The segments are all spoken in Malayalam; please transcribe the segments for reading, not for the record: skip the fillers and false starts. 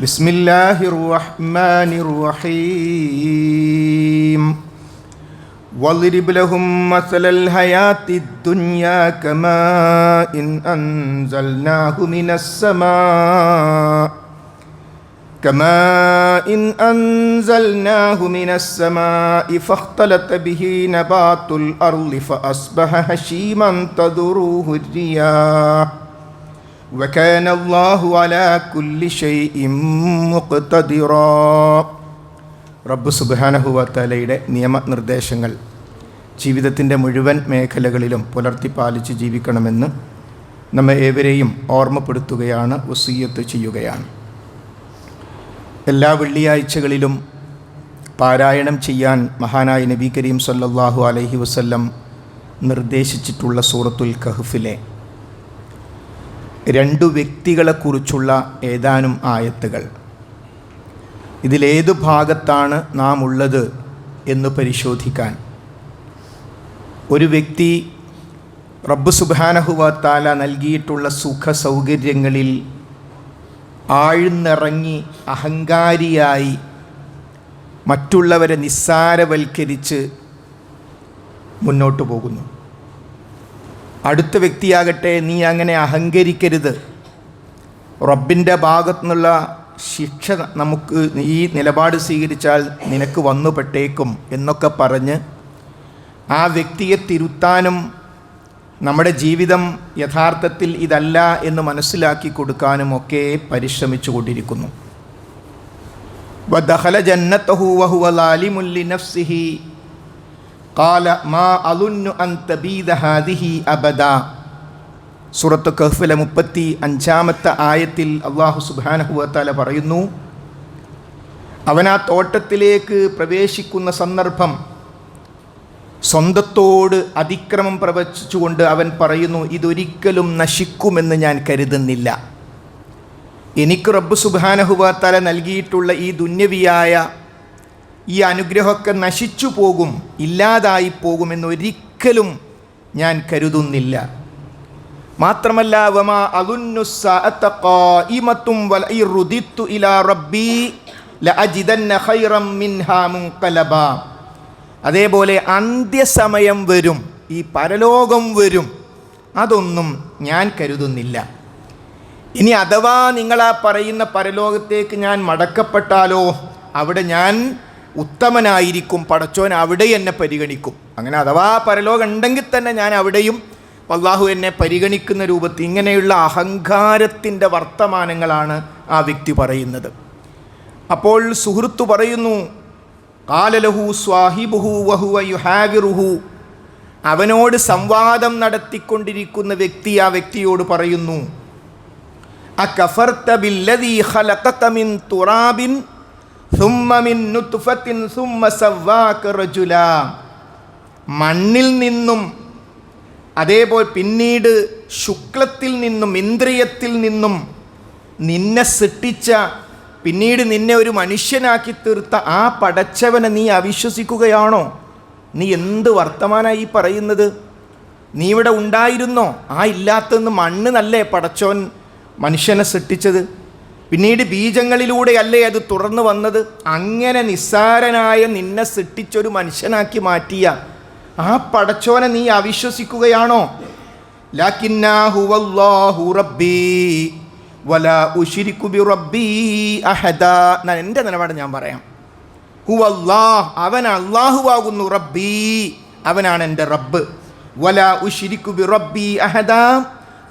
ബിസ്മില്ലാഹിർ റഹ്മാനിർ റഹീം. വളിരിബ് ലഹും മസലൽ ഹയാത്തിദ് ദുനിയാ കമാഇൻ അൻസൽനാഹു മിനസ് സമാഇ ഫഖ്തലത ബിഹി നബാതുൽ അർളി ഫഅസ്ബഹ ഹശീമൻ തദുറുഹു റിയാഹ് വകാന അല്ലാഹു അലാ കുല്ലി ഷൈഇൻ മുഖ്തദിറാ. റബ്ബ് സുബ്ഹാനഹു വ തആലയുടെ നിയമനിർദ്ദേശങ്ങൾ ജീവിതത്തിൻ്റെ മുഴുവൻ മേഖലകളിലും പുലർത്തിപ്പാലിച്ച് ജീവിക്കണമെന്ന് നമ്മെ ഏവരെയും ഓർമ്മപ്പെടുത്തുകയാണ്, വസിയ്യത്ത് ചെയ്യുകയാണ്. എല്ലാ വെള്ളിയാഴ്ചകളിലും പാരായണം ചെയ്യാൻ മഹാനായ നബി കരീം സല്ലല്ലാഹു അലൈഹി വസല്ലം നിർദ്ദേശിച്ചിട്ടുള്ള സൂറത്തുൽ കഹ്ഫിലെ 2 വ്യക്തികളെക്കുറിച്ചുള്ള ഏതാനും ആയത്തുകൾ. ഇതിലേതു ഭാഗത്താണ് നാം ഉള്ളത് എന്ന് പരിശോധിക്കാൻ ഒരു വ്യക്തി റബ്ബ് സുബ്ഹാനഹു വ തആല നൽകിയിട്ടുള്ള സുഖ സൗകര്യങ്ങളിൽ ആഴ്ന്നിറങ്ങി അഹങ്കാരിയായി മറ്റുള്ളവരെ നിസ്സാരവൽക്കരിച്ച് മുന്നോട്ട് പോകുന്നു. അടുത്ത വ്യക്തിയാകട്ടെ, നീ അങ്ങനെ അഹങ്കരിക്കരുത്, റബ്ബിൻ്റെ ഭാഗത്തു നിന്നുള്ള ശിക്ഷ നമുക്ക് ഈ നിലപാട് സ്വീകരിച്ചാൽ നിനക്ക് വന്നുപെട്ടേക്കും എന്നൊക്കെ പറഞ്ഞ് ആ വ്യക്തിയെ തിരുത്താനും നമ്മുടെ ജീവിതം യഥാർത്ഥത്തിൽ ഇതല്ല എന്ന് മനസ്സിലാക്കി കൊടുക്കാനും ഒക്കെ പരിശ്രമിച്ചു കൊണ്ടിരിക്കുന്നു. വദഖല ജന്നതഹു വഹുവ ളാലിമുൻ ലിനഫ്സിഹി ഖാല മാ അളുന്നു അൻ തബീദ ഹാദിഹി അബദാ. സൂറത്ത് കഹ്ഫിലെ 35-ാമത്തെ ആയത്തിൽ അല്ലാഹു സുബ്ഹാനഹു വ തആല പറയുന്നു, അവൻ ആ തോട്ടത്തിലേക്ക് പ്രവേശിക്കുന്ന സന്ദർഭം സ്വന്തത്തോട് അതിക്രമം പ്രവചിച്ചുകൊണ്ട് അവൻ പറയുന്നു, ഇതൊരിക്കലും നശിക്കുമെന്ന് ഞാൻ കരുതുന്നില്ല. എനിക്ക് റബ്ബ് സുബ്ഹാനഹു വ തആല നൽകിയിട്ടുള്ള ഈ ദുന്യവിയായ ഈ അനുഗ്രഹമൊക്കെ നശിച്ചു പോകും, ഇല്ലാതായി പോകുമെന്നൊരിക്കലും ഞാൻ കരുതുന്നില്ല. മാത്രമല്ല വമാ അളുന്നു സ്സഅത ഖായിമത്തും വലഇ റുദിത്തു ഇലാ റബ്ബി ലഅജിദന്ന ഖൈറൻ മിൻഹാ മുൻഖലബാ. അതേപോലെ അന്ത്യസമയം വരും, ഈ പരലോകം വരും, അതൊന്നും ഞാൻ കരുതുന്നില്ല. ഇനി അഥവാ നിങ്ങളാ പറയുന്ന പരലോകത്തേക്ക് ഞാൻ മടക്കപ്പെട്ടാലോ അവിടെ ഞാൻ ഉത്തമനായിരിക്കും, പടച്ചോൻ അവിടെ എന്നെ പരിഗണിക്കും. അങ്ങനെ അഥവാ പരലോകം ഉണ്ടെങ്കിൽ തന്നെ ഞാൻ അവിടെയും അല്ലാഹു എന്നെ പരിഗണിക്കുന്ന രൂപത്തിൽ ഇങ്ങനെയുള്ള അഹങ്കാരത്തിൻ്റെ വർത്തമാനങ്ങളാണ് ആ വ്യക്തി പറയുന്നത്. അപ്പോൾ സുഹൃത്തു പറയുന്നു, ഖാല ലഹു സ്വാഹിബുഹു വഹുവ യുഹാവിറുഹു. അവനോട് സംവാദം നടത്തിക്കൊണ്ടിരിക്കുന്ന വ്യക്തി ആ വ്യക്തിയോട് പറയുന്നു, അകഫർത ബില്ലദീ ഖലഖക മിൻ തുറാബിൻ സുമ്മ മിൻ നുത്ഫത്തിൻ സുമ്മ സവ്വാക റജുലാ. മണ്ണിൽ നിന്നും അതേപോലെ പിന്നീട് ശുക്ലത്തിൽ നിന്നും ഇന്ദ്രിയത്തിൽ നിന്നും നിന്നെ സൃഷ്ടിച്ച, പിന്നീട് നിന്നെ ഒരു മനുഷ്യനാക്കി തീർത്ത ആ പടച്ചവനെ നീ അവിശ്വസിക്കുകയാണോ? നീ എന്ത് വർത്തമാനമായി പറയുന്നത്? നീ ഇവിടെ ഉണ്ടായിരുന്നോ? ആ ഇല്ലാത്തതെന്ന് മണ്ണ് നല്ലേ പടച്ചോൻ മനുഷ്യനെ സൃഷ്ടിച്ചത്, പിന്നീട് ബീജങ്ങളിലൂടെയല്ലേ അത് തുടർന്ന് വന്നത്. അങ്ങനെ നിസ്സാരനായ നിന്നെ സൃഷ്ടിച്ചൊരു മനുഷ്യനാക്കി മാറ്റിയ ആ പടച്ചോനെ നീ അവിശ്വസിക്കുകയാണോ? ലാകിന്നാ ഹുവല്ലാഹു റബ്ബി വലാ ഉശ്രികു ബിറബ്ബി അഹദാ. എൻ്റെ നിലപാട് ഞാൻ പറയാം. ഹുവല്ലാഹ്, അവൻ അല്ലാഹുവാകുന്നു, റബ്ബി, അവനാണ് എൻ്റെ റബ്ബ്, വലാ ഉശ്രികു ബിറബ്ബി അഹദാ,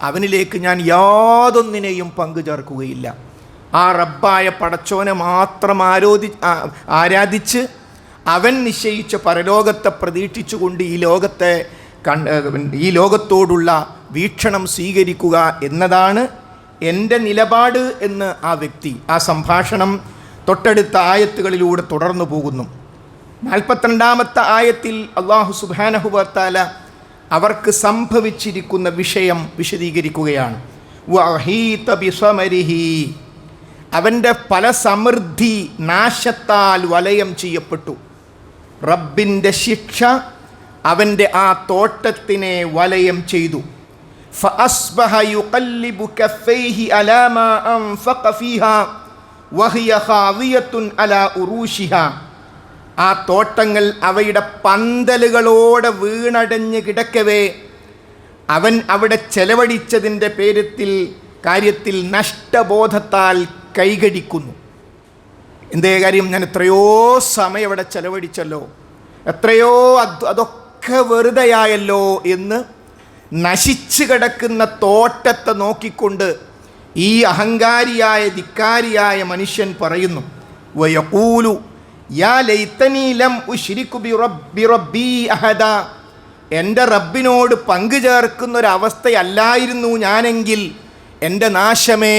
അവനിലേക്ക് ഞാൻ യാതൊന്നിനെയും പങ്കു ചേർക്കുകയില്ല. ആ റബ്ബായ പടച്ചോനെ മാത്രം ആരാധിച്ച് അവൻ നിശ്ചയിച്ച പരലോകത്തെ പ്രതീക്ഷിച്ചുകൊണ്ട് ഈ ലോകത്തോടുള്ള വീക്ഷണം സ്വീകരിക്കുക എന്നതാണ് എൻ്റെ നിലപാട് എന്ന് ആ വ്യക്തി ആ സംഭാഷണം തൊട്ടടുത്ത ആയത്തുകളിലൂടെ തുടർന്നു പോകുന്നു. 42-ാമത്തെ ആയത്തിൽ അല്ലാഹു സുബ്ഹാനഹു വ തആല അവർക്ക് സംഭവിച്ചിരിക്കുന്ന വിഷയം വിശദീകരിക്കുകയാണ്. വഹീത ബിസമരിഹി, അവൻ്റെ പല സമൃദ്ധി നാശത്താൽ വലയം ചെയ്യപ്പെട്ടു. റബ്ബിൻ്റെ ശിക്ഷ അവൻ്റെ ആ തോട്ടത്തിനെ വലയം ചെയ്തു. فأصبح يقلب كفيه على ما أنفق فيها വഹിയ ഖാവിയത്തുൻ അലാ ഉറൂഷിഹാ, ആ തോട്ടങ്ങൾ അവയുടെ പന്തലുകളോടെ വീണടഞ്ഞ് കിടക്കവേ അവൻ അവിടെ ചെലവഴിച്ചതിൻ്റെ കാര്യത്തിൽ നഷ്ടബോധത്താൽ കൈകടിക്കുന്നു. എന്തേ കാര്യം, ഞാൻ എത്രയോ സമയം അവിടെ ചെലവഴിച്ചല്ലോ, എത്രയോ അതൊക്കെ വെറുതെയായല്ലോ എന്ന് നശിച്ചു കിടക്കുന്ന തോട്ടത്തെ നോക്കിക്കൊണ്ട് ഈ അഹങ്കാരിയായ ധിക്കാരിയായ മനുഷ്യൻ പറയുന്നു, വയഖൂലു യാ ലൈതനീ ലം ഉശ്രികു ബിറബ്ബി അഹദാ, എൻ്റെ റബ്ബിനോട് പങ്കു ചേർക്കുന്നൊരവസ്ഥയല്ലായിരുന്നു ഞാനെങ്കിൽ എൻ്റെ നാശമേ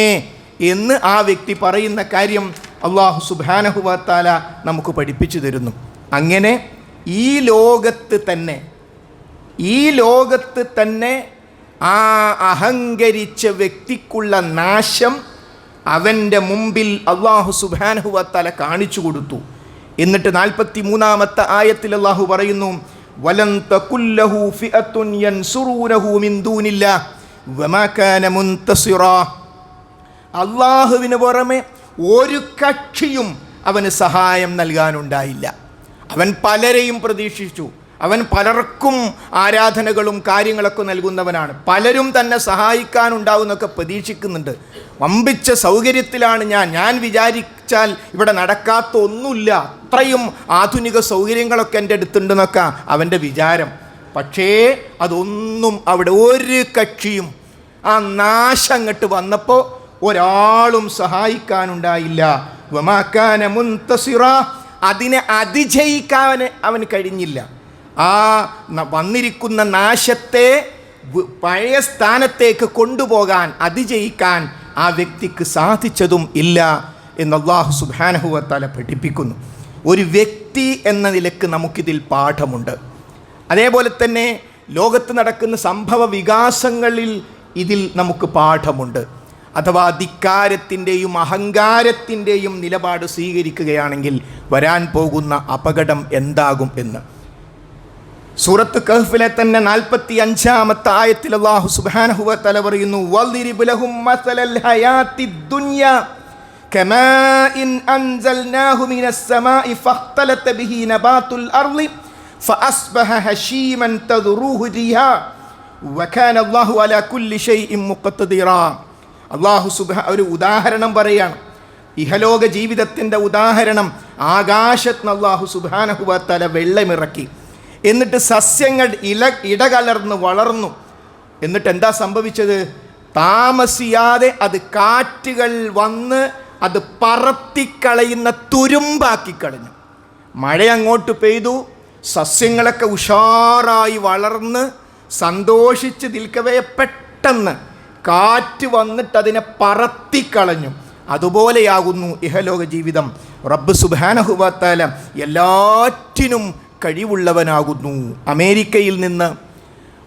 എന്ന് ആ വ്യക്തി പറയുന്ന കാര്യം അല്ലാഹു സുബ്ഹാനഹു വ തആല നമുക്ക് പഠിപ്പിച്ചു തരുന്നു. അങ്ങനെ ഈ ലോകത്ത് തന്നെ ആ അഹങ്കരിച്ച വ്യക്തിക്കുള്ള നാശം അവൻ്റെ മുമ്പിൽ അല്ലാഹു സുബ്ഹാനഹു വ തആല കാണിച്ചു കൊടുത്തു. എന്നിട്ട് 43-ാമത്തെ ആയത്തിൽ അല്ലാഹു പറയുന്നു, വലൻ തകുല്ലഹു ഫിഅത്തുൻ യൻസുറൂനഹു മിൻ ദൂനില്ലാഹ് വമാ കാന മുൻതസിറാ, അല്ലാഹുവിന് പുറമെ ഒരു കക്ഷിയും അവന് സഹായം നൽകാനുണ്ടായില്ല. അവൻ പലരെയും പ്രതീക്ഷിച്ചു, അവൻ പലർക്കും ആരാധനകളും കാര്യങ്ങളൊക്കെ നൽകുന്നവനാണ്, പലരും തന്നെ സഹായിക്കാനുണ്ടാവുന്നൊക്കെ പ്രതീക്ഷിക്കുന്നുണ്ട്. വമ്പിച്ച സൗകര്യത്തിലാണ് ഞാൻ വിചാരിച്ചാൽ ഇവിടെ നടക്കാത്ത ഒന്നുമില്ല, അത്രയും ആധുനിക സൗകര്യങ്ങളൊക്കെ എൻ്റെ അടുത്തുണ്ടെന്നൊക്കെ അവൻ്റെ വിചാരം. പക്ഷേ അതൊന്നും അവിടെ ഒരു കക്ഷിയും ആ നാശം അങ്ങോട്ട് വന്നപ്പോൾ ഒരാളും സഹായിക്കാനുണ്ടായില്ല. വമാ കാന മുൻതസിറാ, അതിനെ അതിജയിക്കാൻ അവന് കഴിഞ്ഞില്ല. ആ വന്നിരിക്കുന്ന നാശത്തെ പഴയ സ്ഥാനത്തേക്ക് കൊണ്ടുപോകാൻ, അതിജയിക്കാൻ ആ വ്യക്തിക്ക് സാധിച്ചതും ഇല്ല എന്ന് അല്ലാഹു സുബ്ഹാനഹു വ തആല പഠിപ്പിക്കുന്നു. ഒരു വ്യക്തി എന്ന നിലക്ക് നമുക്കിതിൽ പാഠമുണ്ട്. അതേപോലെ തന്നെ ലോകത്ത് നടക്കുന്ന സംഭവ വികാസങ്ങളിൽ ഇതിൽ നമുക്ക് പാഠമുണ്ട്. അഥവാ ധിക്കാരത്തിൻ്റെയും അഹങ്കാരത്തിൻ്റെയും നിലപാട് സ്വീകരിക്കുകയാണെങ്കിൽ വരാൻ പോകുന്ന അപകടം എന്താകും എന്ന് സൂറത്ത് കഹ്ഫിലെ തന്നെ 45-ാമത്തെ ആയത്തിൽ അല്ലാഹു സുബ്ഹാനഹു വ തആല പറയുന്നു, വളിരിബ് ലഹും മസലൽ ഹയാത്തിദ് ദുനിയ കമാഇൻ അൻസൽനാഹു മിനസ് സമാഇ ഫഖ്തലത ബിഹി നബാതുൽ അർളി ഫഅസ്ബഹ ഹശീമൻ തദറുഹു റിഹാ വകാന അല്ലാഹു അലാ കുല്ലി ഷൈഇൻ മുഖ്തദിറാ. അല്ലാഹു ഒരു ഉദാഹരണം പറയാണ്, ഇഹലോക ജീവിതത്തിൻ്റെ ഉദാഹരണം. ആകാശത്ത് അല്ലാഹു സുബ്ഹാനഹു വ തആല വെള്ളമിറക്കി, എന്നിട്ട് സസ്യങ്ങൾ ഇടകലർന്ന് വളർന്നു. എന്നിട്ട് എന്താ സംഭവിച്ചത്? താമസിയാതെ അത് കാറ്റുകൾ വന്ന് അത് പറത്തിക്കളയുന്ന തുരുമ്പാക്കി കളഞ്ഞു. മഴ അങ്ങോട്ട് പെയ്തു, സസ്യങ്ങളൊക്കെ ഉഷാറായി വളർന്ന് സന്തോഷിച്ച് നിൽക്കവേ പെട്ടെന്ന് കാറ്റ് വന്നിട്ട് അതിനെ പറത്തിക്കളഞ്ഞു. അതുപോലെയാകുന്നു ഇഹലോക ജീവിതം. റബ്ബ് സുബ്ഹാനഹു വ തആല എല്ലാറ്റിനും കഴിവുള്ളവനാകുന്നു. അമേരിക്കയിൽ നിന്ന്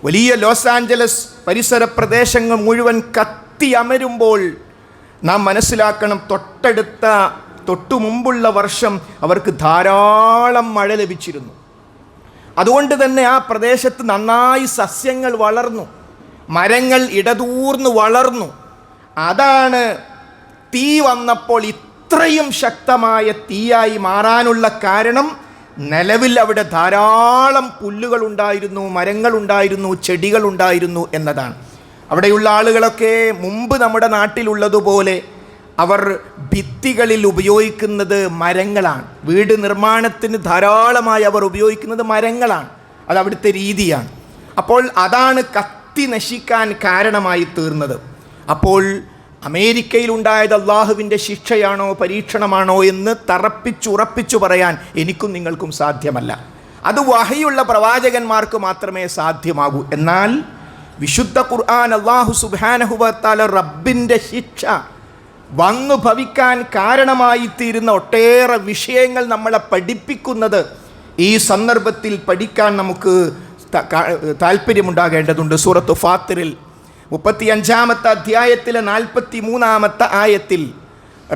വലിയ ലോസ് ആഞ്ചലസ് പരിസര പ്രദേശങ്ങൾ മുഴുവൻ കത്തി അമരുമ്പോൾ നാം മനസ്സിലാക്കണം, തൊട്ടു മുമ്പുള്ള വർഷം അവർക്ക് ധാരാളം മഴ ലഭിച്ചിരുന്നു. അതുകൊണ്ട് തന്നെ ആ പ്രദേശത്ത് നന്നായി സസ്യങ്ങൾ വളർന്നു, മരങ്ങൾ ഇടതൂർന്ന് വളർന്നു. അതാണ് തീ വന്നപ്പോൾ ഇത്രയും ശക്തമായ തീയായി മാറാനുള്ള കാരണം. നിലവിൽ അവിടെ ധാരാളം പുല്ലുകളുണ്ടായിരുന്നു, മരങ്ങളുണ്ടായിരുന്നു, ചെടികളുണ്ടായിരുന്നു എന്നതാണ്. അവിടെയുള്ള ആളുകളൊക്കെ മുമ്പ് നമ്മുടെ നാട്ടിലുള്ളതുപോലെ അവർ ഭിത്തികളിൽ ഉപയോഗിക്കുന്നത് മരങ്ങളാണ്. വീട് നിർമ്മാണത്തിന് ധാരാളമായി അവർ ഉപയോഗിക്കുന്നത് മരങ്ങളാണ്. അത് അവിടുത്തെ രീതിയാണ്. അപ്പോൾ അതാണ് കത്തി നശിക്കാൻ കാരണമായി തീർന്നത്. അപ്പോൾ അമേരിക്കയിലുണ്ടായത് അള്ളാഹുവിൻ്റെ ശിക്ഷയാണോ പരീക്ഷണമാണോ എന്ന് ഉറപ്പിച്ചു പറയാൻ എനിക്കും നിങ്ങൾക്കും സാധ്യമല്ല. അത് വഹയുള്ള പ്രവാചകന്മാർക്ക് മാത്രമേ സാധ്യമാകൂ. എന്നാൽ വിശുദ്ധ ഖുർആൻ അല്ലാഹു സുബ്ഹാനഹു വ തആല റബ്ബിൻ്റെ ശിക്ഷ വന്നു ഭവിക്കാൻ കാരണമായി തീരുന്ന ഒട്ടേറെ വിഷയങ്ങൾ നമ്മളെ പഠിപ്പിക്കുന്നത് ഈ സന്ദർഭത്തിൽ പഠിക്കാൻ നമുക്ക് താല്പര്യമുണ്ടാകേണ്ടതുണ്ട്. സൂറത്ത് ഫാത്തിറിൽ 35-ാമത്തെ അധ്യായത്തിലെ 43-ാമത്തെ ആയത്തിൽ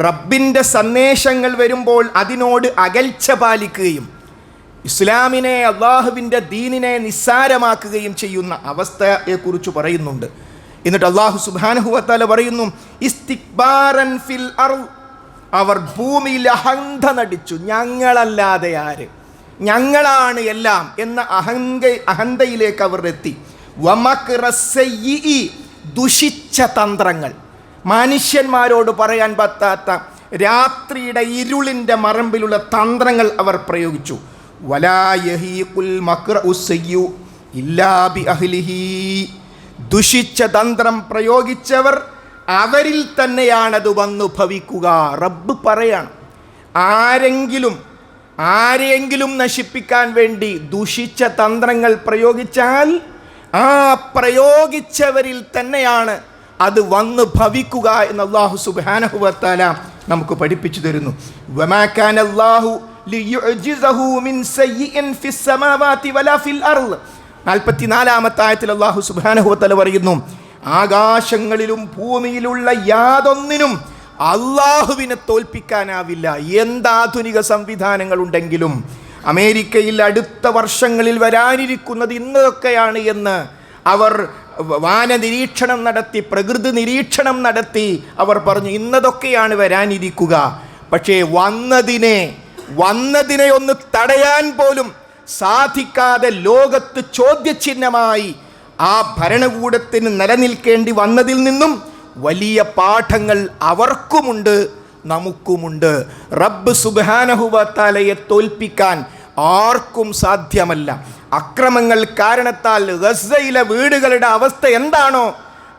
റബ്ബിൻ്റെ സന്ദേശങ്ങൾ വരുമ്പോൾ അതിനോട് അകൽച്ച പാലിക്കുകയും ഇസ്ലാമിനെ, അള്ളാഹുവിൻ്റെ ദീനിനെ നിസ്സാരമാക്കുകയും ചെയ്യുന്ന അവസ്ഥയെക്കുറിച്ച് പറയുന്നുണ്ട്. എന്നിട്ട് അല്ലാഹു സുബ്ഹാനഹു വ തആല പറയുന്നു, ഇസ്തിക്ബാറൻ ഫിൽ അർള് അവർ ഭൂമിയിൽ അഹന്ത നടിച്ചു. ഞങ്ങളല്ലാതെ ആര്, ഞങ്ങളാണ് എല്ലാം എന്ന അഹന്തയിലേക്ക് അവർ എത്തി. ദുഷിച്ച തന്ത്രങ്ങൾ, മനുഷ്യന്മാരോട് പറയാൻ പറ്റാത്ത രാത്രിയുടെ ഇരുളിൻ്റെ മറമ്പിലുള്ള തന്ത്രങ്ങൾ അവർ പ്രയോഗിച്ചു. വലാ യഹീഖുൽ മക്റഉ സയ്യു ഇല്ലാ ബി അഹ്ലിഹി. ദുഷിച്ച തന്ത്രം പ്രയോഗിച്ചവർ അവരിൽ തന്നെയാണത് വന്നു ഭവിക്കുക. റബ്ബ് പറയാണ്, ആരെങ്കിലും നശിപ്പിക്കാൻ വേണ്ടി ദുഷിച്ച തന്ത്രങ്ങൾ പ്രയോഗിച്ചാൽ ആ പ്രയോഗിച്ചവരിൽ തന്നെയാണ് അത് വന്ന് ഭവിക്കുക എന്ന് അല്ലാഹു സുബ്ഹാനഹു വ തആല നമുക്ക് പഠിപ്പിച്ചു തരുന്നു. വമാ കാന അല്ലാഹു ലിയുഅ്ജിസഹു മിൻ സയ്യിൻ ഫിസ് സമാവാതി വലാ ഫിൽ അർള്. 44-ാമത്തെ ആയത്തിൽ അല്ലാഹു സുബ്ഹാനഹു വ തആല പറയുന്നു, ആകാശങ്ങളിലും ഭൂമിയിലുള്ള യാതൊന്നിനും അള്ളാഹുവിനെ തോൽപ്പിക്കാനാവില്ല. എന്താധുനിക സംവിധാനങ്ങൾ ഉണ്ടെങ്കിലും അമേരിക്കയിൽ അടുത്ത വർഷങ്ങളിൽ വരാനിരിക്കുന്നത് ഇന്നതൊക്കെയാണ് എന്ന് അവർ വാന നിരീക്ഷണം നടത്തി, പ്രകൃതി നിരീക്ഷണം നടത്തി അവർ പറഞ്ഞു ഇന്നതൊക്കെയാണ് വരാനിരിക്കുക. പക്ഷേ വന്നതിനെ ഒന്ന് തടയാൻ പോലും സാധിക്കാതെ ലോകത്ത് ചോദ്യചിഹ്നമായി ആ ഭരണകൂടത്തിന് നിലനിൽക്കേണ്ടി വന്നതിൽ നിന്നും വലിയ പാഠങ്ങൾ അവർക്കുമുണ്ട്, നമുക്കുമുണ്ട്. റബ്ബ് സുബ്ഹാനഹു വ തആലയെ തോൽപ്പിക്കാൻ ആർക്കും സാധ്യമല്ല. അക്രമങ്ങൾ കാരണത്താൽ ഗസയിലെ വീടുകളുടെ അവസ്ഥ എന്താണോ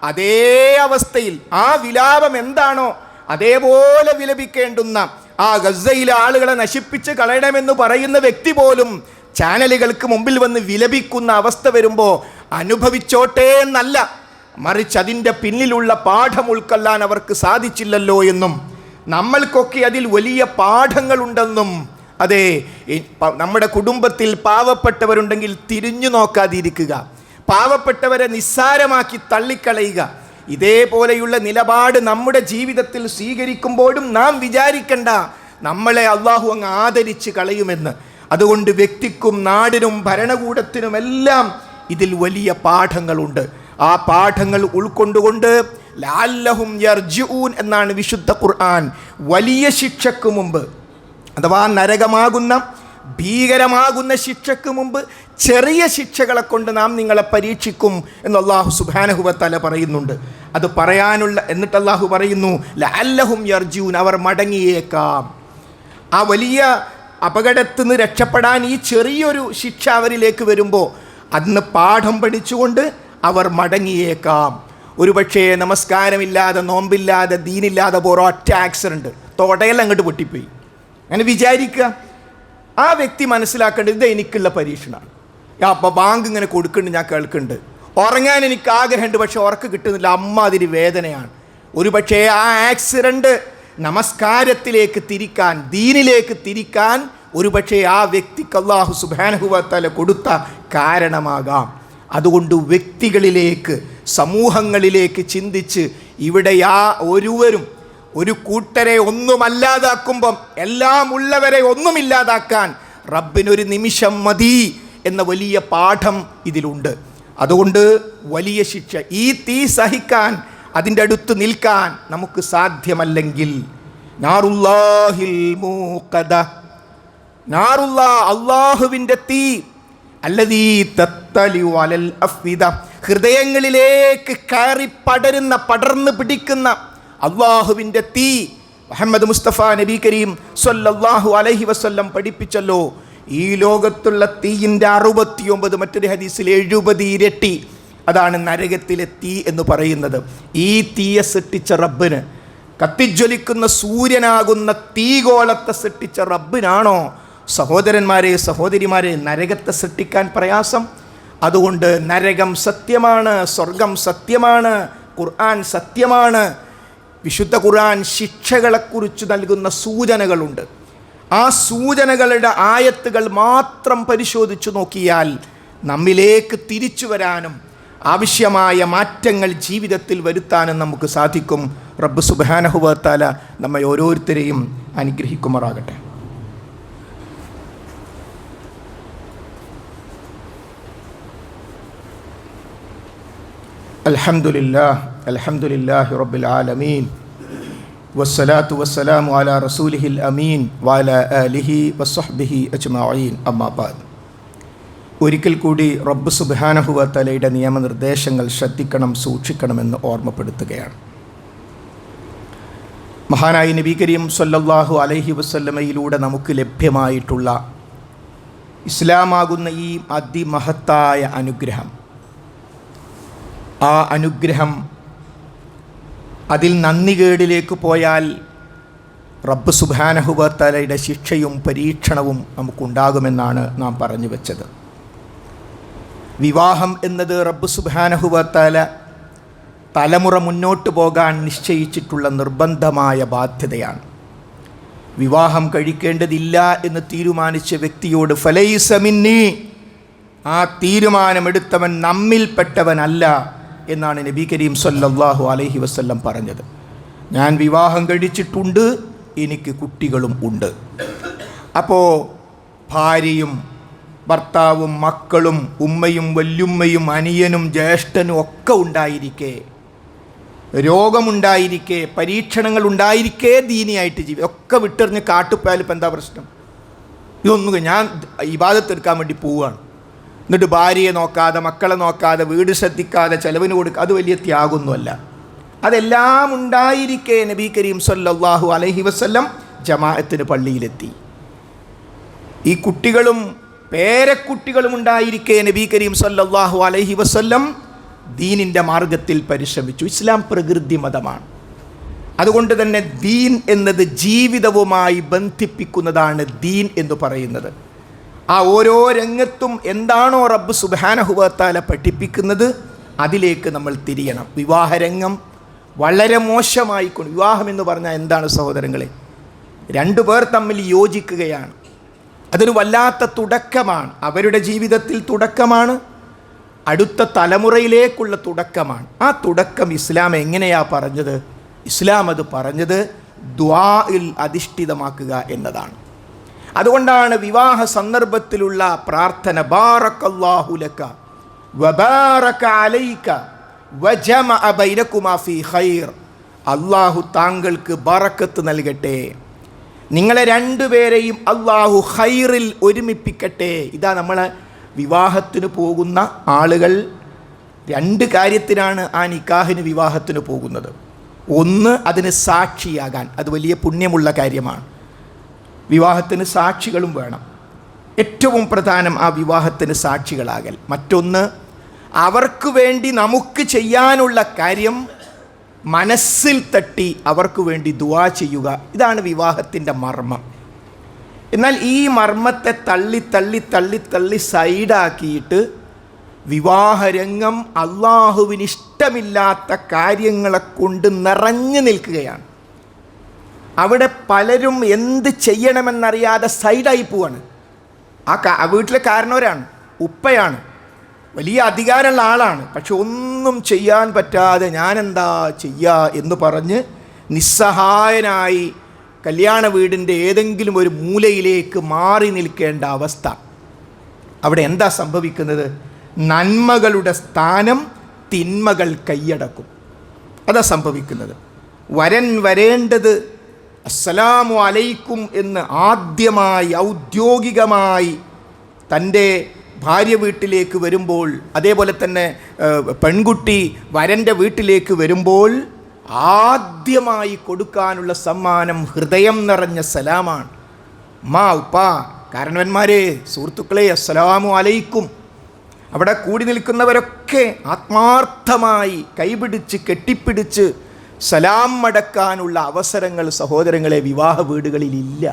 അതേ അവസ്ഥയിൽ, ആ വിലാപം എന്താണോ അതേപോലെ വിലപിക്കേണ്ടുന്ന ആ ഗസയിലെ ആളുകളെ നശിപ്പിച്ച് കളയണമെന്ന് പറയുന്ന വ്യക്തി പോലും ചാനലുകൾക്ക് മുമ്പിൽ വന്ന് വിലപിക്കുന്ന അവസ്ഥ വരുമ്പോൾ അനുഭവിച്ചോട്ടെ എന്നല്ല, മറിച്ച് അതിൻ്റെ പിന്നിലുള്ള പാഠം ഉൾക്കൊള്ളാൻ അവർക്ക് സാധിച്ചില്ലല്ലോ എന്നും നമ്മൾക്കൊക്കെ അതിൽ വലിയ പാഠങ്ങളുണ്ടെന്നും. അതെ, നമ്മുടെ കുടുംബത്തിൽ പാവപ്പെട്ടവരുണ്ടെങ്കിൽ തിരിഞ്ഞു നോക്കാതിരിക്കുക, പാവപ്പെട്ടവരെ നിസ്സാരമാക്കി തള്ളിക്കളയുക. ഇതേപോലെയുള്ള നിലപാട് നമ്മുടെ ജീവിതത്തിൽ സ്വീകരിക്കുമ്പോഴും നാം വിചാരിക്കണ്ട നമ്മളെ അള്ളാഹു അങ്ങ് ആദരിച്ച് കളയുമെന്ന്. അതുകൊണ്ട് വ്യക്തിക്കും നാടിനും ഭരണകൂടത്തിനുമെല്ലാം ഇതിൽ വലിയ പാഠങ്ങളുണ്ട്. ആ പാഠങ്ങൾ ഉൾക്കൊണ്ടുകൊണ്ട് ലഅല്ലഹും യർജിഊൻ എന്നാണ് വിശുദ്ധ ഖുർആൻ വലിയ ശിക്ഷയ്ക്ക് മുമ്പ്, അഥവാ നരകമാകുന്ന ഭീകരമാകുന്ന ശിക്ഷയ്ക്ക് മുമ്പ് ചെറിയ ശിക്ഷകളെ കൊണ്ട് നാം നിങ്ങളെ പരീക്ഷിക്കും എന്ന് അല്ലാഹു സുബ്ഹാനഹു വ തആല പറയുന്നുണ്ട്. അത് പറയാനുള്ള എന്നിട്ട് അല്ലാഹു പറയുന്നു ലഅല്ലഹും യർജിഊൻ, അവർ മടങ്ങിയേക്കാം. ആ വലിയ അപകടത്തിൽ നിന്ന് രക്ഷപ്പെടാൻ ഈ ചെറിയൊരു ശിക്ഷ അവരിലേക്ക് വരുമ്പോൾ അന്ന് പാഠം പഠിച്ചുകൊണ്ട് അവർ മടങ്ങിയേക്കാം. ഒരുപക്ഷേ നമസ്കാരമില്ലാതെ, നോമ്പില്ലാതെ, ദീനില്ലാതെ ഒരൊറ്റ ആക്സിഡൻറ്റ് തോടയെല്ലാം അങ്ങോട്ട് പൊട്ടിപ്പോയി, അങ്ങനെ വിചാരിക്കുക. ആ വ്യക്തി മനസ്സിലാക്കേണ്ടത് ഇത് എനിക്കുള്ള പരീക്ഷണമാണ്. അപ്പോൾ ബാങ്ക് ഇങ്ങനെ കൊടുക്കുന്നുണ്ട്, ഞാൻ കേൾക്കുന്നുണ്ട്, ഉറങ്ങാൻ എനിക്ക് ആഗ്രഹമുണ്ട്, പക്ഷെ ഉറക്കം കിട്ടുന്നില്ല, അമ്മാതിരി വേദനയാണ്. ഒരുപക്ഷേ ആ ആക്സിഡൻറ്റ് നമസ്കാരത്തിലേക്ക് തിരിക്കാൻ, ദീനിലേക്ക് തിരിക്കാൻ ഒരുപക്ഷേ ആ വ്യക്തിക്ക് അല്ലാഹു സുബ്ഹാനഹു വ തആല കൊടുത്ത കാരണമാകാം. അതുകൊണ്ട് വ്യക്തികളിലേക്ക്, സമൂഹങ്ങളിലേക്ക് ചിന്തിച്ച് ഇവിടെ ഒരുവരും ഒരു കൂട്ടരെ ഒന്നുമല്ലാതാക്കുമ്പം എല്ലാം ഉള്ളവരെ ഒന്നുമില്ലാതാക്കാൻ റബ്ബിനൊരു നിമിഷം മതി എന്ന വലിയ പാഠം ഇതിലുണ്ട്. അതുകൊണ്ട് വലിയ ശിക്ഷ, ഈ തീ സഹിക്കാൻ, അതിൻ്റെ അടുത്ത് നിൽക്കാൻ നമുക്ക് സാധ്യമല്ലെങ്കിൽ നാറുല്ലാഹിൽ മൂഖദ, അല്ലാഹുവിൻ്റെ തീ, അല്ലദീ തത്തലിഉ അലൽ അഫ്ഇദ, ഹൃദയങ്ങളിലേക്ക് കയറി പടർന്ന് പിടിക്കുന്ന അള്ളാഹുവിൻ്റെ തീ. മുഹമ്മദ് മുസ്തഫ നബി കരീം സ്വല്ലല്ലാഹു അലൈഹി വസല്ലം പഠിപ്പിച്ചല്ലോ, ഈ ലോകത്തുള്ള തീയിൻ്റെ 69, മറ്റൊരു ഹദീസിൽ 70 ഇരട്ടി, അതാണ് നരകത്തിലെ തീ എന്ന് പറയുന്നത്. ഈ തീയെ സൃഷ്ടിച്ച റബ്ബിന്, കത്തിജ്വലിക്കുന്ന സൂര്യനാകുന്ന തീഗോളത്തെ സൃഷ്ടിച്ച റബ്ബിനാണോ സഹോദരന്മാരെ, സഹോദരിമാരെ, നരകത്തെ സൃഷ്ടിക്കാൻ പ്രയാസം? അതുകൊണ്ട് നരകം സത്യമാണ്, സ്വർഗം സത്യമാണ്, ഖുർആൻ സത്യമാണ്. വിശുദ്ധ ഖുർആൻ ശിക്ഷകളെക്കുറിച്ച് നൽകുന്ന സൂചനകളുണ്ട്. ആ സൂചനകളുടെ ആയത്തുകൾ മാത്രം പരിശോധിച്ചു നോക്കിയാൽ നമ്മിലേക്ക് തിരിച്ചു വരാനും ആവശ്യമായ മാറ്റങ്ങൾ ജീവിതത്തിൽ വരുത്താനും നമുക്ക് സാധിക്കും. റബ്ബ് സുബ്ഹാനഹു വ തആല നമ്മെ ഓരോരുത്തരെയും അനുഗ്രഹിക്കുമാറാകട്ടെ. അൽഹംദുലില്ലാഹി റബ്ബിൽ ആലമീൻ വസ്സലാത്തു വസ്സലാമു അലാ റസൂലിഹിൽ അമീൻ വഅലാ ആലിഹി വസ്സഹ്ബിഹി അജ്മഈൻ അമ്മാ ബഅദ്. ഒരിക്കൽ കൂടി റബ്ബ് സുബ്ഹാനഹു വ തആലയുടെ നിയമനിർദ്ദേശങ്ങൾ ശ്രദ്ധിക്കണം, സൂക്ഷിക്കണമെന്ന് ഓർമ്മപ്പെടുത്തുകയാണ്. മഹാനായ നബി കരീം സ്വല്ലല്ലാഹു അലൈഹി വസല്ലമയിലൂടെ നമുക്ക് ലഭ്യമായിട്ടുള്ള ഇസ്ലാമാകുന്ന ഈ അതിമഹത്തായ അനുഗ്രഹം, ആ അനുഗ്രഹം അതിൽ നന്ദികേടിലേക്ക് പോയാൽ റബ്ബ് സുബ്ഹാനഹു വ തആലയുടെ ശിക്ഷയും പരീക്ഷണവും നമുക്കുണ്ടാകുമെന്നാണ് നാം പറഞ്ഞു വെച്ചത്. വിവാഹം എന്നത് റബ്ബ് സുബ്ഹാനഹു വ തആല തലമുറ മുന്നോട്ട് പോകാൻ നിശ്ചയിച്ചിട്ടുള്ള നിർബന്ധമായ ബാധ്യതയാണ്. വിവാഹം കഴിക്കേണ്ടതില്ല എന്ന് തീരുമാനിച്ച വ്യക്തിയോട് ഫലൈസ മിന്നീ, ആ തീരുമാനമെടുത്തവൻ നമ്മിൽപ്പെട്ടവനല്ല എന്നാണ് നബി കരീം സ്വല്ലല്ലാഹു അലൈഹി വസല്ലം പറഞ്ഞത്. ഞാൻ വിവാഹം കഴിച്ചിട്ടുണ്ട്, എനിക്ക് കുട്ടികളും ഉണ്ട്. അപ്പോൾ ഭാര്യയും ഭർത്താവും മക്കളും ഉമ്മയും വല്യുമ്മയും അനിയനും ജ്യേഷ്ഠനും ഒക്കെ ഉണ്ടായിരിക്കെ, രോഗമുണ്ടായിരിക്കെ, പരീക്ഷണങ്ങൾ ഉണ്ടായിരിക്കെ ദീനിയായിട്ട് ഒക്കെ വിട്ടെറിഞ്ഞ് കാട്ടുപോയാൽ ഇപ്പം എന്താ പ്രശ്നം? ഇതൊന്നും ഞാൻ ഇബാദത്ത് എടുക്കാൻ വേണ്ടി പോവുകയാണ്, എന്നിട്ട് ഭാര്യയെ നോക്കാതെ മക്കളെ നോക്കാതെ വീട് ശ്രദ്ധിക്കാതെ ചെലവിന് കൊടുക്കുക, അത് വലിയ ത്യാഗമൊന്നുമല്ല. അതെല്ലാം ഉണ്ടായിരിക്കെ നബി കരീം സ്വല്ലല്ലാഹു അലൈഹി വസല്ലം ജമാഅത്തിന് പള്ളിയിലെത്തി. ഈ കുട്ടികളും പേരക്കുട്ടികളും ഉണ്ടായിരിക്കെ നബി കരീം സ്വല്ലല്ലാഹു അലൈഹി വസല്ലം ദീനിൻ്റെ മാർഗത്തിൽ പരിശ്രമിച്ചു. ഇസ്ലാം പ്രകൃതി മതമാണ്. അതുകൊണ്ട് തന്നെ ദീൻ എന്നത് ജീവിതവുമായി ബന്ധിപ്പിക്കുന്നതാണ് ദീൻ എന്ന് പറയുന്നത്. ആ ഓരോ രംഗത്തും എന്താണോ റബ്ബ് സുബ്ഹാനഹു വ തആല പഠിപ്പിക്കുന്നത് അതിലേക്ക് നമ്മൾ തിരിയണം. വിവാഹരംഗം വളരെ മോശമായിക്കൊണ്ട്, വിവാഹം എന്ന് പറഞ്ഞാൽ എന്താണ് സഹോദരങ്ങളെ? രണ്ടുപേർ തമ്മിൽ യോജിക്കുകയാണ്. അതൊരു വല്ലാത്ത തുടക്കമാണ്, അവരുടെ ജീവിതത്തിൽ തുടക്കമാണ്, അടുത്ത തലമുറയിലേക്കുള്ള തുടക്കമാണ്. ആ തുടക്കം ഇസ്ലാം എങ്ങനെയാണ് പറഞ്ഞത്? ഇസ്ലാം അത് പറഞ്ഞത് ദുആഇൽ അധിഷ്ഠിതമാക്കുക എന്നതാണ്. അതുകൊണ്ടാണ് വിവാഹ സന്ദർഭത്തിലുള്ള പ്രാർത്ഥന ബാറക്കല്ലാഹു ലക വബാറക അലൈക വജമഅ ബൈനകുമാ ഫീ ഖൈർ, അല്ലാഹു താങ്കൾക്ക് ബറക്കത്ത് നൽകട്ടെ, നിങ്ങളെ രണ്ടുപേരെയും അല്ലാഹു ഖൈറിൽ ഒരുമിപ്പിക്കട്ടെ. ഇതാ നമ്മൾ വിവാഹത്തിന് പോകുന്ന ആളുകൾ രണ്ട് കാര്യത്തിനാണ് ആ നിക്കാഹിന് വിവാഹത്തിന് പോകുന്നത്. ഒന്ന്, അതിന് സാക്ഷിയാകാൻ, അത് വലിയ പുണ്യമുള്ള കാര്യമാണ്. വിവാഹത്തിന് സാക്ഷികളും വേണം. ഏറ്റവും പ്രധാനം ആ വിവാഹത്തിന് സാക്ഷികളാകൽ. മറ്റൊന്ന്, അവർക്ക് വേണ്ടി നമുക്ക് ചെയ്യാനുള്ള കാര്യം മനസ്സിൽ തട്ടി അവർക്ക് വേണ്ടി ദുആ ചെയ്യുക. ഇതാണ് വിവാഹത്തിൻ്റെ മർമ്മം. എന്നാൽ ഈ മർമ്മത്തെ തള്ളി തള്ളി തള്ളി തള്ളി സൈഡാക്കിയിട്ട് വിവാഹരംഗം അള്ളാഹുവിന് ഇഷ്ടമില്ലാത്ത കാര്യങ്ങളെ കൊണ്ട് നിറഞ്ഞു നിൽക്കുകയാണ്. അവിടെ പലരും എന്ത് ചെയ്യണമെന്നറിയാതെ സൈഡായി പോവാണ്. ആ വീട്ടിലെ കാരണവരാണ്, ഉപ്പയാണ്, വലിയ അധികാരമുള്ള ആളാണ്, പക്ഷെ ഒന്നും ചെയ്യാൻ പറ്റാതെ ഞാനെന്താ ചെയ്യുക എന്ന് പറഞ്ഞ് നിസ്സഹായനായി കല്യാണ വീടിൻ്റെ ഏതെങ്കിലും ഒരു മൂലയിലേക്ക് മാറി നിൽക്കേണ്ട അവസ്ഥ. അവിടെ എന്താ സംഭവിക്കുന്നത്? നന്മകളുടെ സ്ഥാനം തിന്മകൾ കൈയടക്കും. അതാ സംഭവിക്കുന്നത്. വരൻ വരേണ്ടത് അസ്സലാമു അലൈക്കും എന്ന് ആദ്യമായി ഔദ്യോഗികമായി തൻ്റെ ഭാര്യ വീട്ടിലേക്ക് വരുമ്പോൾ, അതേപോലെ തന്നെ പെൺകുട്ടി വരൻ്റെ വീട്ടിലേക്ക് വരുമ്പോൾ ആദ്യമായി കൊടുക്കാനുള്ള സമ്മാനം ഹൃദയം നിറഞ്ഞ സലാമാണ്. മാ ഉപ്പ, കാരണവന്മാരെ, സുഹൃത്തുക്കളെ, അസ്സലാമു അലൈക്കും. അവിടെ കൂടി നിൽക്കുന്നവരൊക്കെ ആത്മാർത്ഥമായി കൈപിടിച്ച് കെട്ടിപ്പിടിച്ച് സലാം മടക്കാനുള്ള അവസരങ്ങൾ സഹോദരങ്ങളെ വിവാഹ വീടുകളിലില്ല.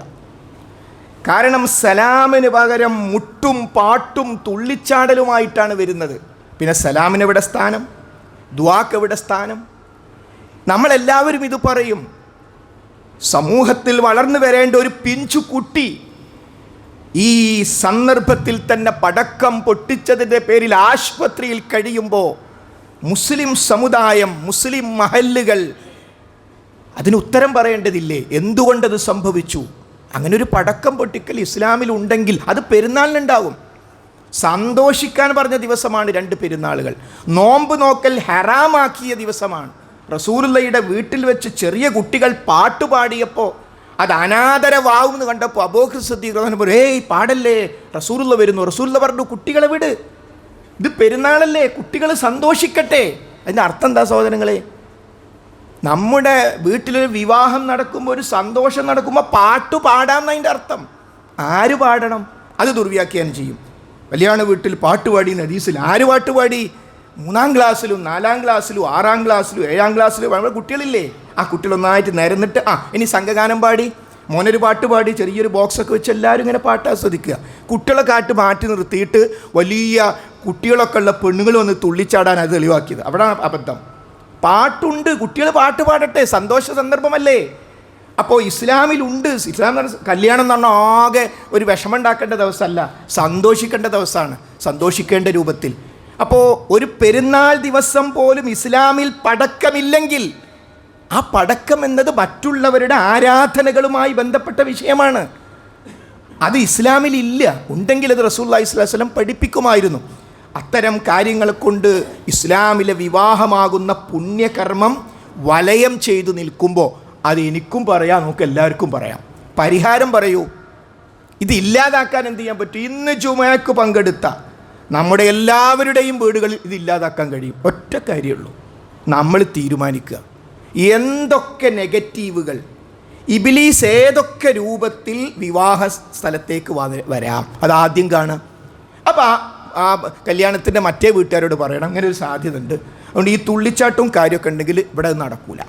കാരണം സലാമിന് പകരം മുട്ടും പാട്ടും തുള്ളിച്ചാടലുമായിട്ടാണ് വരുന്നത്. പിന്നെ സലാമിന് എവിടെ സ്ഥാനം? ദുആക്ക് എവിടെ സ്ഥാനം? നമ്മളെല്ലാവരും ഇത് പറയും. സമൂഹത്തിൽ വളർന്നു വരേണ്ട ഒരു പിഞ്ചു കുട്ടി ഈ സന്ദർഭത്തിൽ തന്നെ പടക്കം പൊട്ടിച്ചതിൻ്റെ പേരിൽ ആശുപത്രിയിൽ കഴിയുമ്പോൾ മുസ്ലിം സമുദായം, മുസ്ലിം മഹല്ലുകൾ അതിന് ഉത്തരം പറയേണ്ടതില്ലേ? എന്തുകൊണ്ടത് സംഭവിച്ചു? അങ്ങനെ ഒരു പടക്കം പൊട്ടിക്കൽ ഇസ്ലാമിൽ ഉണ്ടെങ്കിൽ അത് പെരുന്നാളിനുണ്ടാവും. സന്തോഷിക്കാൻ പറഞ്ഞ ദിവസമാണ് 2 പെരുന്നാളുകൾ. നോമ്പ് നോക്കൽ ഹറാമാക്കിയ ദിവസമാണ്. റസൂലുള്ളയുടെ വീട്ടിൽ വെച്ച് ചെറിയ കുട്ടികൾ പാട്ടുപാടിയപ്പോൾ അത് അനാദരവാകുമെന്ന് കണ്ടപ്പോൾ അബൂബക്കർ സിദ്ദീഖ് റളിയല്ലാഹു അൻഹു ഏയ് പാടല്ലേ, റസൂലുള്ള വരുന്നു. റസൂലുള്ള പറഞ്ഞു കുട്ടികളെ വിട്, ഇത് പെരുന്നാളല്ലേ, കുട്ടികൾ സന്തോഷിക്കട്ടെ. അതിൻ്റെ അർത്ഥം എന്താ സഹോദരങ്ങളെ? നമ്മുടെ വീട്ടിലൊരു വിവാഹം നടക്കുമ്പോൾ, ഒരു സന്തോഷം നടക്കുമ്പോൾ പാട്ട് പാടാമെന്നതിൻ്റെ അർത്ഥം. ആര് പാടണം? അത് ദുർവ്യാഖ്യാനം ചെയ്യും. കല്യാണ വീട്ടിൽ പാട്ടുപാടി ഹദീസിൽ ആര് പാട്ടുപാടി? 3-ാം ക്ലാസ്സിലും 4-ാം ക്ലാസ്സിലും 6-ാം ക്ലാസ്സിലും 7-ാം ക്ലാസ്സിലും നമ്മുടെ കുട്ടികളില്ലേ, ആ കുട്ടികളൊന്നായിട്ട് നിരന്നിട്ട് ഇനി സംഘഗാനം പാടി, മോനൊരു പാട്ട് പാടി, ചെറിയൊരു ബോക്സൊക്കെ വെച്ച് എല്ലാവരും ഇങ്ങനെ പാട്ട് ആസ്വദിക്കുക. കുട്ടികളൊക്കെ ആയിട്ട് മാറ്റി നിർത്തിയിട്ട് വലിയ കുട്ടികളൊക്കെ ഉള്ള പെണ്ണുങ്ങൾ വന്ന് തുള്ളിച്ചാടാൻ അത് തെളിവാക്കിയത്. അവിടെ അബദ്ധം. പാട്ടുണ്ട്, കുട്ടികൾ പാട്ട് പാടട്ടെ, സന്തോഷ സന്ദർഭമല്ലേ. അപ്പോൾ ഇസ്ലാമിലുണ്ട്. ഇസ്ലാം എന്ന് പറഞ്ഞാൽ കല്യാണം എന്ന് പറഞ്ഞാൽ ആകെ ഒരു വിഷമം ഉണ്ടാക്കേണ്ട ദിവസമല്ല, സന്തോഷിക്കേണ്ട ദിവസമാണ്, സന്തോഷിക്കേണ്ട രൂപത്തിൽ. അപ്പോൾ ഒരു പെരുന്നാൾ ദിവസം പോലും ഇസ്ലാമിൽ പടക്കമില്ലെങ്കിൽ ആ പടക്കം എന്നത് മറ്റുള്ളവരുടെ ആരാധനകളുമായി ബന്ധപ്പെട്ട വിഷയമാണ്. അത് ഇസ്ലാമിൽ ഇല്ല. ഉണ്ടെങ്കിൽ അത് റസൂലുള്ളാഹി സ്വല്ലല്ലാഹു അലൈഹി വസല്ലം പഠിപ്പിക്കുമായിരുന്നു. അത്തരം കാര്യങ്ങളെ കൊണ്ട് ഇസ്ലാമിലെ വിവാഹമാകുന്ന പുണ്യകർമ്മം വലയം ചെയ്തു നിൽക്കുമ്പോൾ അത് എനിക്കും പറയാം, നമുക്ക് എല്ലാവർക്കും പറയാം. പരിഹാരം പറയൂ. ഇത് ഇല്ലാതാക്കാൻ എന്ത് ചെയ്യാൻ പറ്റും? ഇന്ന് ജുമഅക്ക് പങ്കെടുത്ത നമ്മുടെ എല്ലാവരുടെയും വീടുകളിൽ ഇത് ഇല്ലാതാക്കാൻ കഴിയും. ഒറ്റ കാര്യമുള്ളൂ, നമ്മൾ തീരുമാനിക്കുക. എന്തൊക്കെ നെഗറ്റീവുകൾ, ഇബ്ലീസ് ഏതൊക്കെ രൂപത്തിൽ വിവാഹ സ്ഥലത്തേക്ക് വരാം, അതാദ്യം കാണുക. അപ്പോൾ ആ കല്യാണത്തിൻ്റെ മറ്റേ വീട്ടുകാരോട് പറയണം അങ്ങനെ ഒരു സാധ്യത ഉണ്ട്, അതുകൊണ്ട് ഈ തുള്ളിച്ചാട്ടവും കാര്യമൊക്കെ ഉണ്ടെങ്കിൽ ഇവിടെ അത് നടക്കൂല.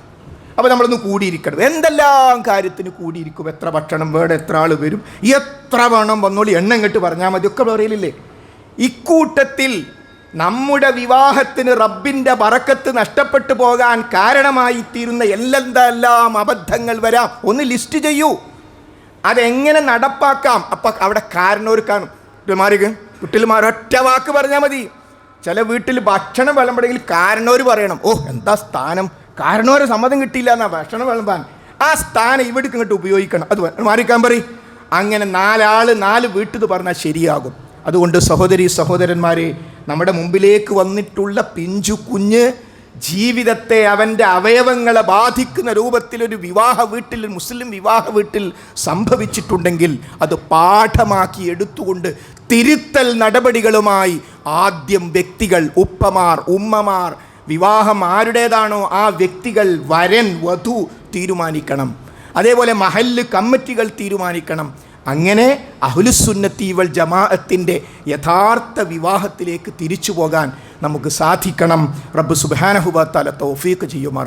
അപ്പോൾ നമ്മളൊന്ന് കൂടിയിരിക്കണം. എന്തെല്ലാം കാര്യത്തിന് കൂടിയിരിക്കും, എത്ര ഭക്ഷണം വേണം, എത്ര ആൾ വരും, എത്ര വേണം വന്നോളി, എണ്ണം ഇങ്ങോട്ട് പറഞ്ഞാൽ മതി, ഒക്കെ പറയലില്ലേ. ഇക്കൂട്ടത്തിൽ നമ്മുടെ വിവാഹത്തിന് റബ്ബിൻ്റെ ബറക്കത്ത് നഷ്ടപ്പെട്ടു പോകാൻ കാരണമായി തീരുന്ന എന്തെല്ലാം അബദ്ധങ്ങൾ വരാം, ഒന്ന് ലിസ്റ്റ് ചെയ്യൂ. അതെങ്ങനെ നടപ്പാക്കാം? അപ്പം അവിടെ കാരണവർ കാണും. കുട്ടികൾമാർ ഒറ്റ വാക്ക് പറഞ്ഞാൽ മതി. ചില വീട്ടിൽ ഭക്ഷണം വിളമ്പണമെങ്കിൽ കാരണവർ പറയണം. ഓ എന്താ സ്ഥാനം, കാരണവരെ സമ്മതം കിട്ടിയില്ല എന്നാ ഭക്ഷണം വിളമ്പാൻ. ആ സ്ഥാനം ഇവിടേക്ക് ഇങ്ങോട്ട് ഉപയോഗിക്കണം, അത് മാറിക്കാൻ പറയും. അങ്ങനെ 4 ആൾ 4 വീട്ടിൽ പറഞ്ഞാൽ ശരിയാകും. അതുകൊണ്ട് സഹോദരി സഹോദരന്മാരെ, നമ്മുടെ മുമ്പിലേക്ക് വന്നിട്ടുള്ള പിഞ്ചു കുഞ്ഞ് ജീവിതത്തെ, അവൻ്റെ അവയവങ്ങളെ ബാധിക്കുന്ന രൂപത്തിലൊരു വിവാഹ വീട്ടിൽ, മുസ്ലിം വിവാഹ വീട്ടിൽ സംഭവിച്ചിട്ടുണ്ടെങ്കിൽ അത് പാഠമാക്കി എടുത്തുകൊണ്ട് തിരുത്തൽ നടപടികളുമായി ആദ്യം വ്യക്തികൾ, ഉപ്പമാർ, ഉമ്മമാർ, വിവാഹം ആരുടേതാണോ ആ വ്യക്തികൾ, വരൻ വധു തീരുമാനിക്കണം. അതേപോലെ മഹല്ല് കമ്മിറ്റികൾ തീരുമാനിക്കണം. അങ്ങനെ അഹ്ലുസുന്നത്തി വൽ ജമാഅത്തിൻ്റെ യഥാർത്ഥ വിവാഹത്തിലേക്ക് തിരിച്ചു പോകാൻ നമുക്ക് സാധിക്കണം. റബ്ബ് സുബ്ഹാനഹു വ തആല തൗഫീഖ് ചെയ്യുമാറാകട്ടെ.